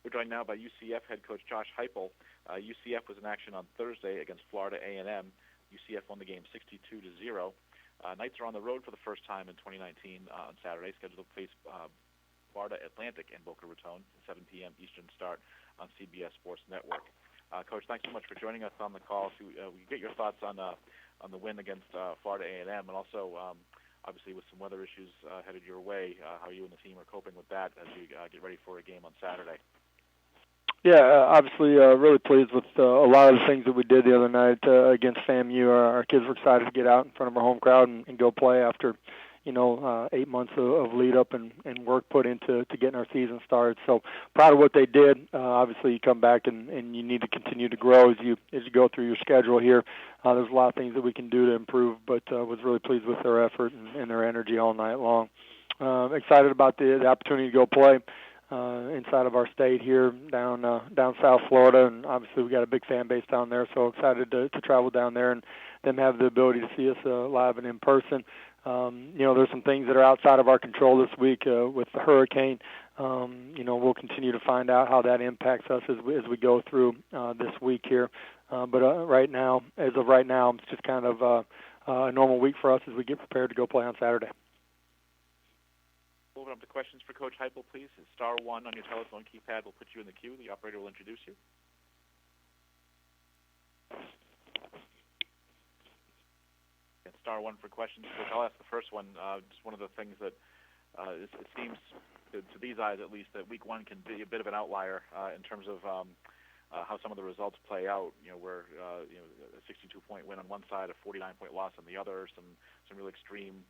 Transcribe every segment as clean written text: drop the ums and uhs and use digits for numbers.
We're joined now by UCF head coach Josh Heupel. UCF was in action on Thursday against Florida A&M. UCF won the game 62-0. Knights are on the road for the first time in 2019 on Saturday, scheduled to face Florida Atlantic in Boca Raton, 7 p.m. Eastern start on CBS Sports Network. Coach, thanks so much for joining us on the call. We get your thoughts on the win against Florida A&M, and also obviously with some weather issues headed your way, how you and the team are coping with that as you get ready for a game on Saturday. Yeah, obviously really pleased with a lot of the things that we did the other night against FAMU. Our kids were excited to get out in front of our home crowd and go play after, 8 months of lead up and work put into getting our season started. So proud of what they did. Obviously, you come back and you need to continue to grow as you go through your schedule here. There's a lot of things that we can do to improve, but was really pleased with their effort and their energy all night long. Excited about the opportunity to go play inside of our state here down South Florida, and obviously we got a big fan base down there, so excited to travel down there and them have the ability to see us live and in person. There's some things that are outside of our control this week with the hurricane. We'll continue to find out how that impacts us as we go through this week here. But right now, it's just kind of a normal week for us as we get prepared to go play on Saturday. Moving up to questions for Coach Heupel, please. Star 1 on your telephone keypad will put you in the queue. The operator will introduce you. And Star 1 for questions. Coach, I'll ask the first one. Just one of the things that it seems, to these eyes at least, that Week 1 can be a bit of an outlier in terms of how some of the results play out. Where a 62-point win on one side, a 49-point loss on the other, some real extreme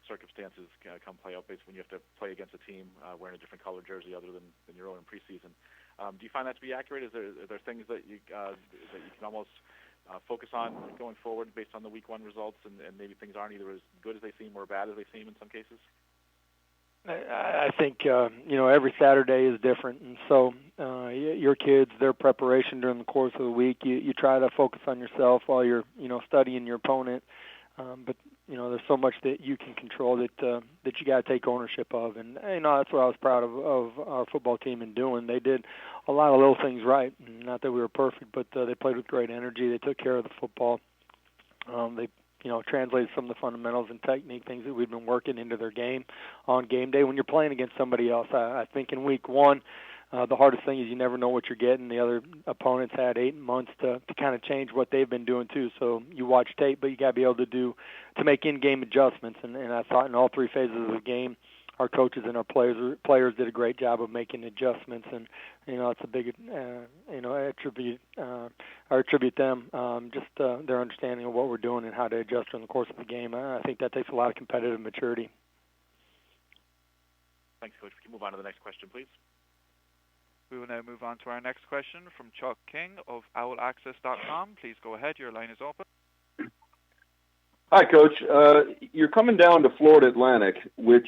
circumstances come play out based when you have to play against a team wearing a different color jersey other than your own in preseason. Do you find that to be accurate? Are there things that you can almost focus on going forward based on the Week 1 results, and maybe things aren't either as good as they seem or bad as they seem in some cases? I think every Saturday is different, and so your kids, their preparation during the course of the week, you try to focus on yourself while you're studying your opponent, but there's so much that you can control that you got to take ownership of, and that's what I was proud of our football team in doing. They did a lot of little things right. Not that we were perfect, but they played with great energy. They took care of the football. They translated some of the fundamentals and technique things that we've been working into their game on game day. When you're playing against somebody else, I think in Week 1. The hardest thing is you never know what you're getting. The other opponents had 8 months to kind of change what they've been doing too. So you watch tape, but you got to be able to make in-game adjustments. And I thought in all 3 phases of the game, our coaches and our players did a great job of making adjustments. And it's a big I attribute them just their understanding of what we're doing and how to adjust during the course of the game. I think that takes a lot of competitive maturity. Thanks, Coach. We can move on to the next question, please. We will now move on to our next question from Chuck King of OwlAccess.com. Please go ahead. Your line is open. Hi, Coach. You're coming down to Florida Atlantic, which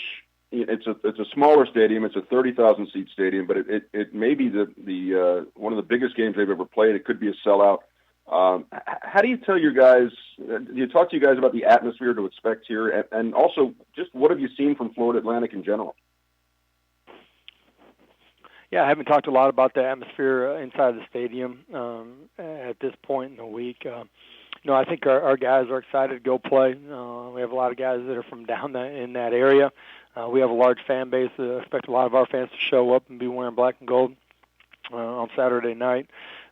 it's a smaller stadium. It's a 30,000-seat stadium, but it may be the one of the biggest games they've ever played. It could be a sellout. How do you tell your guys? Do you talk to you guys about the atmosphere to expect here, and also just what have you seen from Florida Atlantic in general? Yeah, I haven't talked a lot about the atmosphere inside the stadium at this point in the week. I think our guys are excited to go play. We have a lot of guys that are from down in that area. We have a large fan base. I expect a lot of our fans to show up and be wearing black and gold on Saturday night.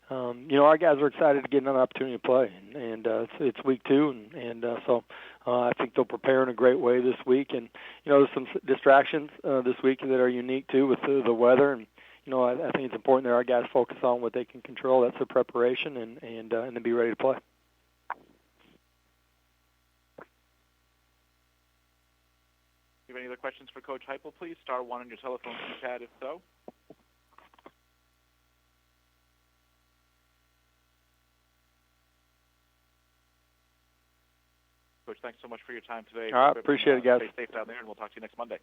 Our guys are excited to get another opportunity to play, and it's Week 2, and so I think they'll prepare in a great way this week. And there's some distractions this week that are unique too with the weather, and I think it's important that our guys focus on what they can control. That's their preparation, and then be ready to play. Do you have any other questions for Coach Heupel, please? Star 1 on your telephone keypad, if so. Coach, thanks so much for your time today. All right, appreciate it, guys. Stay safe down there, and we'll talk to you next Monday.